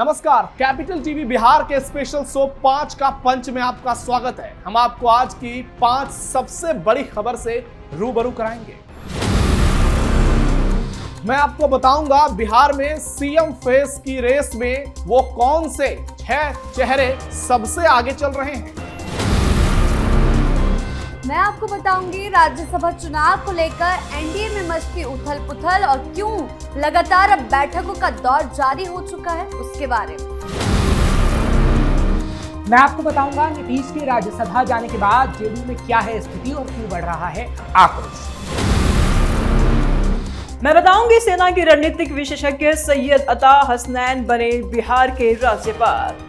नमस्कार, capital TV Bihar के special show 5 का पंच में आपका स्वागत है। हम आपको आज की 5 सबसे बड़ी खबर से रूबरू कराएंगे। मैं आपको बताऊंगा बिहार में सीएम फेस की रेस में वो कौन से 6 चेहरे सबसे आगे चल रहे हैं। मैं आपको बताऊंगी राज्यसभा चुनाव को लेकर एनडीए में मचती उथल पुथल और क्यों लगातार अब बैठकों का दौर जारी हो चुका है उसके बारे में। मैं आपको बताऊंगा नीतीश के राज्यसभा जाने के बाद जेडीयू में क्या है स्थिति और क्यों बढ़ रहा है आक्रोश। मैं बताऊंगी सेना की रणनीतिक विशेषज्ञ सैयद अता हसनैन बने बिहार के राज्यपाल।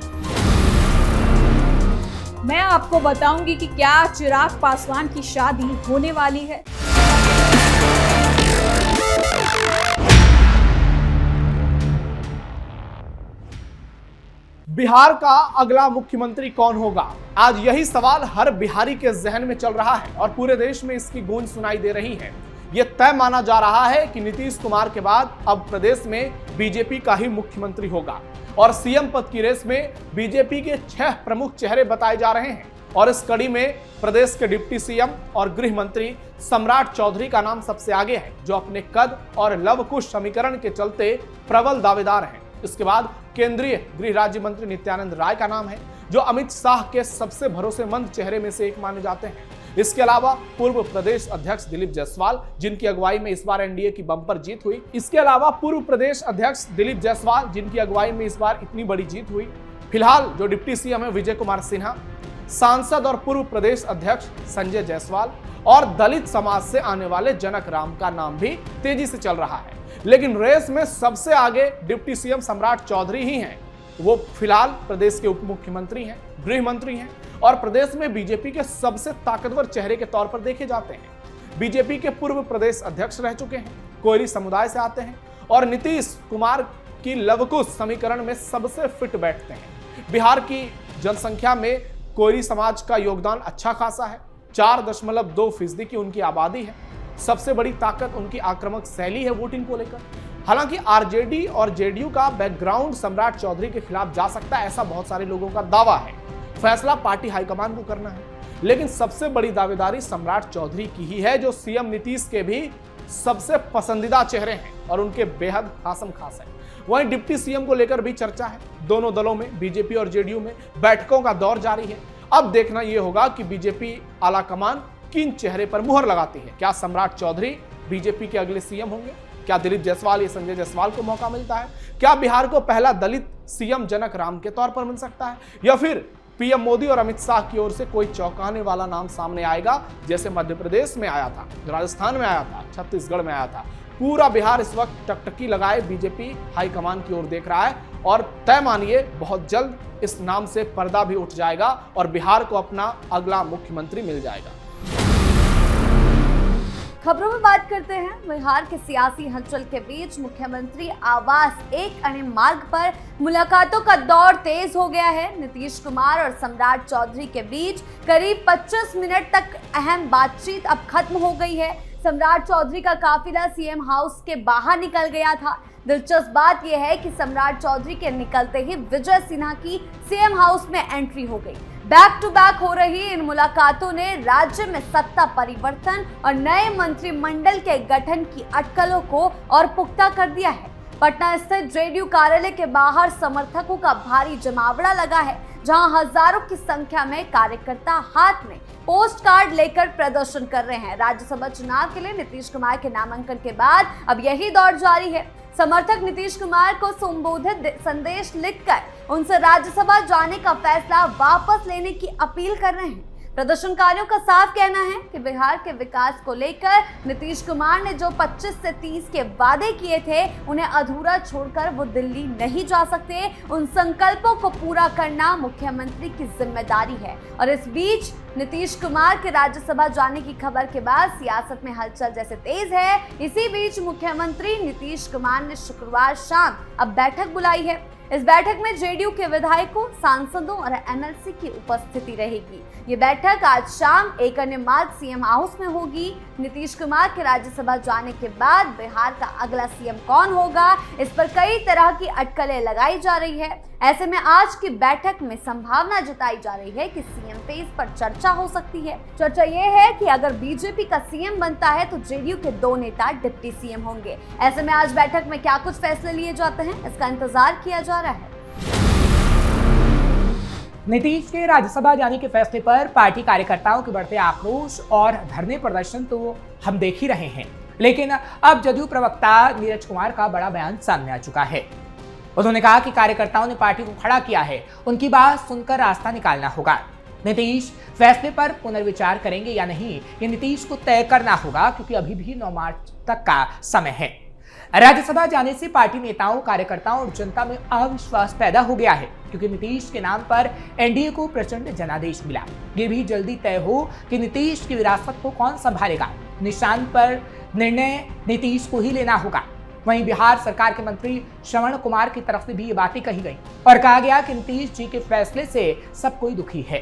मैं आपको बताऊंगी कि क्या चिराग पासवान की शादी होने वाली है। बिहार का अगला मुख्यमंत्री कौन होगा? आज यही सवाल हर बिहारी के जहन में चल रहा है और पूरे देश में इसकी गूंज सुनाई दे रही है। यह तय माना जा रहा है कि नीतीश कुमार के बाद अब प्रदेश में बीजेपी का ही मुख्यमंत्री होगा और सीएम पद की रेस में बीजेपी के 6 प्रमुख चेहरे बताए जा रहे हैं। और इस कड़ी में प्रदेश के डिप्टी सीएम और गृह मंत्री सम्राट चौधरी का नाम सबसे आगे है, जो अपने कद और लवकुश समीकरण के चलते प्रबल दावेदार हैं। इसके बाद केंद्रीय गृह राज्य मंत्री नित्यानंद राय का नाम है, जो अमित शाह के सबसे भरोसेमंद चेहरे में से एक माने जाते हैं। इसके अलावा पूर्व प्रदेश अध्यक्ष दिलीप जायसवाल, जिनकी अगुवाई में इस बार एनडीए की बम्पर जीत हुई। इसके अलावा पूर्व प्रदेश अध्यक्ष दिलीप जायसवाल, जिनकी अगुवाई में इस बार इतनी बड़ी जीत हुई। फिलहाल जो डिप्टी सीएम है विजय कुमार सिन्हा, सांसद और पूर्व प्रदेश अध्यक्ष संजय जायसवाल और दलित समाज से आने वाले जनक राम का नाम भी तेजी से चल रहा है। लेकिन रेस में सबसे आगे डिप्टी सीएम सम्राट चौधरी ही हैं। वो फिलहाल प्रदेश के उप मुख्यमंत्री हैं, गृह मंत्री हैं और प्रदेश में बीजेपी के सबसे ताकतवर चेहरे के तौर पर देखे जाते हैं। बीजेपी के पूर्व प्रदेश अध्यक्ष रह चुके हैं, कोयरी समुदाय से आते हैं और नीतीश कुमार की लवकुश समीकरण में सबसे फिट बैठते हैं। बिहार की जनसंख्या में कोयरी समाज का योगदान अच्छा खासा है। 4.2% की उनकी आबादी है। सबसे बड़ी ताकत उनकी आक्रामक शैली है वोटिंग को लेकर। हालांकि आरजेडी और जेडीयू का बैकग्राउंड सम्राट चौधरी के खिलाफ जा सकता है, ऐसा बहुत सारे लोगों का दावा है। फैसला पार्टी हाईकमान को करना है, लेकिन सबसे बड़ी दावेदारी सम्राट चौधरी की ही है, जो सीएम नीतीश के भी सबसे पसंदीदा चेहरे हैं और उनके बेहद खासम खास है। वहीं डिप्टी सीएम को लेकर भी चर्चा है। दोनों दलों में, बीजेपी और जेडीयू में बैठकों का दौर जारी है। अब देखना यह होगा कि बीजेपी आलाकमान किन चेहरे पर मुहर लगाती है। क्या सम्राट चौधरी बीजेपी के अगले सीएम होंगे? क्या दिलीप जायसवाल या संजय जायसवाल को मौका मिलता है? क्या बिहार को पहला दलित सीएम जनक राम के तौर पर मिल सकता है, या फिर पीएम मोदी और अमित शाह की ओर से कोई चौंकाने वाला नाम सामने आएगा, जैसे मध्य प्रदेश में आया था, राजस्थान में आया था, छत्तीसगढ़ में आया था? पूरा बिहार इस वक्त टकटकी लगाए बीजेपी हाईकमान की ओर देख रहा है और तय मानिए बहुत जल्द इस नाम से पर्दा भी उठ जाएगा और बिहार को अपना अगला मुख्यमंत्री मिल जाएगा। खबरों में बात करते हैं। बिहार के सियासी हलचल के बीच मुख्यमंत्री आवास 1 अणे मार्ग पर मुलाकातों का दौर तेज हो गया है। नीतीश कुमार और सम्राट चौधरी के बीच करीब 25 मिनट तक अहम बातचीत अब खत्म हो गई है। सम्राट चौधरी का काफिला सीएम हाउस के बाहर निकल गया था। दिलचस्प बात यह है कि सम्राट चौधरी के निकलते ही विजय सिन्हा की सीएम हाउस में एंट्री हो गई। बैक टू बैक हो रही इन मुलाकातों ने राज्य में सत्ता परिवर्तन और नए मंत्रिमंडल के गठन की अटकलों को और पुख्ता कर दिया है। पटना स्थित जेडीयू कार्यालय के बाहर समर्थकों का भारी जमावड़ा लगा है, जहां हजारों की संख्या में कार्यकर्ता हाथ में पोस्ट कार्ड लेकर प्रदर्शन कर रहे हैं। राज्यसभा चुनाव के लिए नीतीश कुमार के नामांकन के बाद अब यही दौर जारी है। समर्थक नीतीश कुमार को संबोधित संदेश लिखकर उनसे राज्यसभा जाने का फैसला वापस लेने की अपील कर रहे हैं। प्रदर्शनकारियों का साफ कहना है कि बिहार के विकास को लेकर नीतीश कुमार ने जो 25 से 30 के वादे किए थे, उन्हें अधूरा छोड़कर वो दिल्ली नहीं जा सकते। उन संकल्पों को पूरा करना मुख्यमंत्री की जिम्मेदारी है। और इस बीच नीतीश कुमार के राज्यसभा जाने की खबर के बाद सियासत में हलचल जैसे तेज है। इसी बीच मुख्यमंत्री नीतीश कुमार ने शुक्रवार शाम अब बैठक बुलाई है। इस बैठक में जेडीयू के विधायकों, सांसदों और एमएलसी की उपस्थिति रहेगी। ये बैठक आज शाम एक अन्य मार्ग सीएम हाउस में होगी। नीतीश कुमार के राज्यसभा जाने के बाद बिहार का अगला सीएम कौन होगा, इस पर कई तरह की अटकलें लगाई जा रही है। ऐसे में आज की बैठक में संभावना जताई जा रही है कि सीएम फेज पर चर्चा हो सकती है। चर्चा ये है कि अगर बीजेपी का सीएम बनता है तो जेडीयू के 2 नेता डिप्टी सीएम होंगे। ऐसे में आज बैठक में क्या कुछ फैसले लिए जाते हैं, इसका इंतजार किया जा रहा है। नीतीश के राज्यसभा जाने के फैसले पर पार्टी कार्यकर्ताओं के बढ़ते आक्रोश और धरने प्रदर्शन तो हम देख ही रहे हैं, लेकिन अब जदयू प्रवक्ता नीरज कुमार का बड़ा बयान सामने आ चुका है। उन्होंने कहा कि कार्यकर्ताओं ने पार्टी को खड़ा किया है, उनकी बात सुनकर रास्ता निकालना होगा। नीतीश फैसले पर पुनर्विचार करेंगे या नहीं, ये नीतीश को तय करना होगा, क्योंकि अभी भी 9 मार्च तक का समय है। राज्यसभा जाने से पार्टी नेताओं, कार्यकर्ताओं और जनता में अविश्वास पैदा हो गया है, क्योंकि नीतीश के नाम पर एनडीए को प्रचंड जनादेश मिला। ये भी जल्दी तय हो कि नीतीश की विरासत को कौन संभालेगा। निशान पर निर्णय नीतीश को ही लेना होगा। वहीं बिहार सरकार के मंत्री श्रवण कुमार की तरफ से भी ये बातें कही गई और कहा गया कि नीतीश जी के फैसले से सब कोई दुखी है।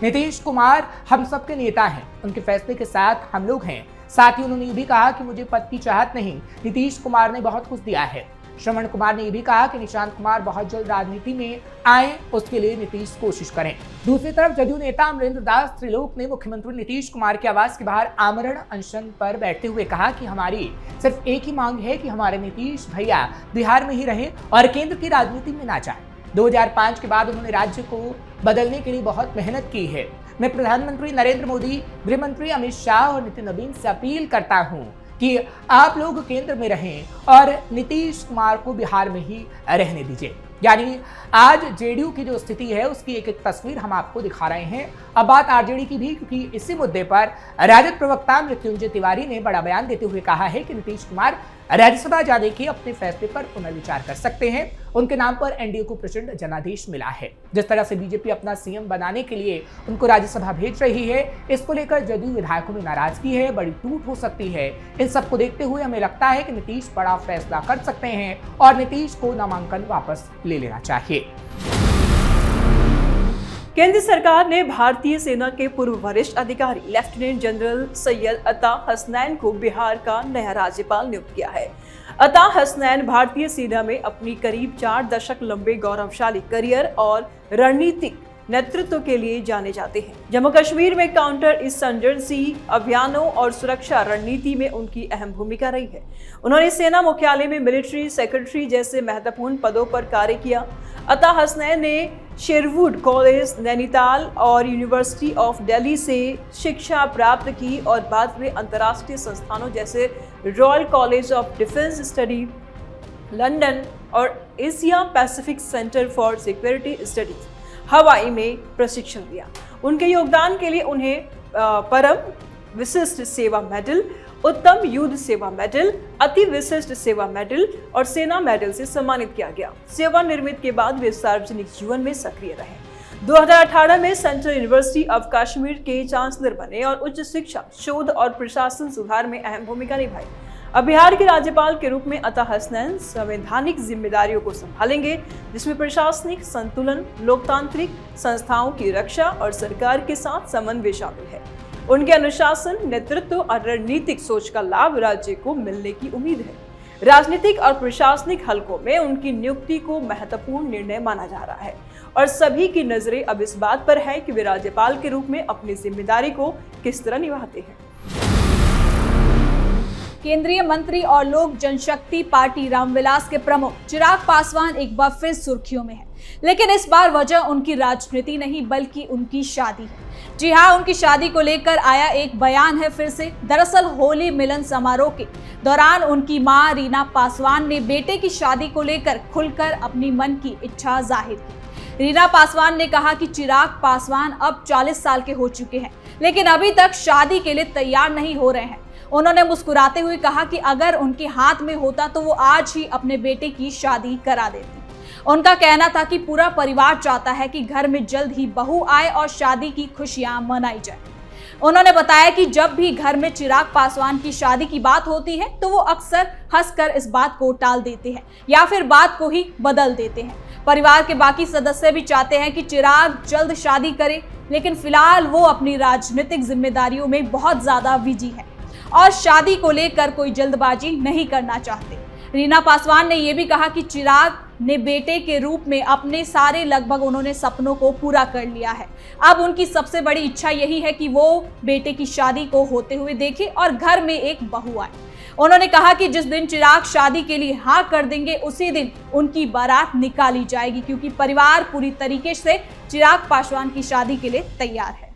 नीतीश कुमार हम सबके नेता हैं, उनके फैसले के साथ हम लोग हैं। साथ ही उन्होंने ये भी कहा कि मुझे पद की चाहत नहीं, नीतीश कुमार ने बहुत कुछ दिया है। श्रवण कुमार ने यह भी कहा कि निशांत कुमार बहुत जल्द राजनीति में आए, उसके लिए नीतीश कोशिश करें। दूसरी तरफ जदयू नेता अमरेंद्र दास त्रिलोक ने मुख्यमंत्री नीतीश कुमार के आवास के बाहर आमरण अनशन पर बैठते हुए कहा कि हमारी सिर्फ एक ही मांग है कि हमारे नीतीश भैया बिहार में ही रहें और केंद्र की राजनीति में ना जाए। 2005 के बाद उन्होंने राज्य को बदलने के लिए बहुत मेहनत की है। मैं प्रधानमंत्री नरेंद्र मोदी, गृह मंत्री अमित शाह और नितिन नवीन से अपील करता हूं कि आप लोग केंद्र में रहें और नीतीश कुमार को बिहार में ही रहने दीजिए। यानी आज जेडीयू की जो स्थिति है उसकी एक एक तस्वीर हम आपको दिखा रहे हैं। अब बात आरजेडी की भी, क्योंकि इसी मुद्दे पर राजद प्रवक्ता मृत्युंजय तिवारी ने बड़ा बयान देते हुए कहा है कि नीतीश कुमार राज्यसभा जाने के अपने फैसले पर पुनर्विचार कर सकते हैं। उनके नाम पर एनडीए को प्रचंड जनादेश मिला है। जिस तरह से बीजेपी अपना सीएम बनाने के लिए उनको राज्यसभा भेज रही है, इसको लेकर जदयू विधायकों में नाराजगी है, बड़ी टूट हो सकती है। इन सबको देखते हुए हमें लगता है कि नीतीश बड़ा फैसला कर सकते हैं और नीतीश को नामांकन वापस ले लेना चाहिए। केंद्र सरकार ने भारतीय सेना के पूर्व वरिष्ठ अधिकारी लेफ्टिनेंट जनरल सैयद अता हसनैन को बिहार का नया राज्यपाल नियुक्त किया है। अता हसनैन भारतीय सेना में अपनी करीब 4 दशक लंबे गौरवशाली करियर और रणनीतिक नेतृत्व के लिए जाने जाते हैं। जम्मू कश्मीर में काउंटर इंसर्जेंसी अभियानों और सुरक्षा रणनीति में उनकी अहम भूमिका रही है। उन्होंने सेना मुख्यालय में मिलिट्री सेक्रेटरी जैसे महत्वपूर्ण पदों पर कार्य किया। अता हसनैन ने शेरवुड कॉलेज नैनीताल और यूनिवर्सिटी ऑफ दिल्ली से शिक्षा प्राप्त की और बाद में अंतर्राष्ट्रीय संस्थानों जैसे royal college of defence study London और Asia Pacific centre for security studies Hawaii में प्रशिक्षण दिया। उनके योगदान के लिए उन्हें परम विशिष्ट सेवा मेडल, उत्तम युद्ध सेवा मेडल, अति विशिष्ट सेवा मेडल और सेना मेडल से सम्मानित किया गया। सेवानिवृत्ति के बाद वे सार्वजनिक जीवन में सक्रिय रहे। 2018 में सेंट्रल यूनिवर्सिटी ऑफ कश्मीर के चांसलर बने और उच्च शिक्षा, शोध और प्रशासन सुधार में अहम भूमिका निभाई। अब बिहार के राज्यपाल के रूप में अता हसनैन संवैधानिक जिम्मेदारियों को संभालेंगे, जिसमें प्रशासनिक संतुलन, लोकतांत्रिक संस्थाओं की रक्षा और सरकार के साथ समन्वय शामिल है। उनके अनुशासन, नेतृत्व और रणनीतिक सोच का लाभ राज्य को मिलने की उम्मीद है। राजनीतिक और प्रशासनिक हलकों में उनकी नियुक्ति को महत्वपूर्ण निर्णय माना जा रहा है और सभी की नजरें अब इस बात पर है कि वे राज्यपाल के रूप में अपनी जिम्मेदारी को किस तरह निभाते हैं। केंद्रीय मंत्री और लोक जनशक्ति पार्टी रामविलास के प्रमुख चिराग पासवान एक बार फिर सुर्खियों में है, लेकिन इस बार वजह उनकी राजनीति नहीं बल्कि उनकी शादी है। जी हाँ, उनकी शादी को लेकर आया एक बयान है फिर से। दरअसल होली मिलन समारोह के दौरान उनकी मां रीना पासवान ने बेटे की शादी को लेकर खुलकर अपनी मन की इच्छा जाहिर की। रीना पासवान ने कहा कि चिराग पासवान अब 40 साल के हो चुके हैं, लेकिन अभी तक शादी के लिए तैयार नहीं हो रहे हैं। उन्होंने मुस्कुराते हुए कहा कि अगर उनके हाथ में होता तो वो आज ही अपने बेटे की शादी करा देती। उनका कहना था कि पूरा परिवार चाहता है कि घर में जल्द ही बहू आए और शादी की खुशियां मनाई जाए। उन्होंने बताया कि जब भी घर में चिराग पासवान की शादी की बात होती है तो वो अक्सर हंसकर इस बात को टाल देते हैं या फिर बात को ही बदल देते हैं। परिवार के बाकी सदस्य भी चाहते हैं कि चिराग जल्द शादी करे, लेकिन फिलहाल वो अपनी राजनीतिक जिम्मेदारियों में बहुत ज्यादा बिजी है और शादी को लेकर कोई जल्दबाजी नहीं करना चाहते। रीना पासवान ने यह भी कहा कि चिराग ने बेटे के रूप में अपने सारे लगभग उन्होंने सपनों को पूरा कर लिया है। अब उनकी सबसे बड़ी इच्छा यही है कि वो बेटे की शादी को होते हुए देखे और घर में एक बहू आए। उन्होंने कहा कि जिस दिन चिराग शादी के लिए हाँ कर देंगे उसी दिन उनकी बारात निकाली जाएगी, क्योंकि परिवार पूरी तरीके से चिराग पासवान की शादी के लिए तैयार है।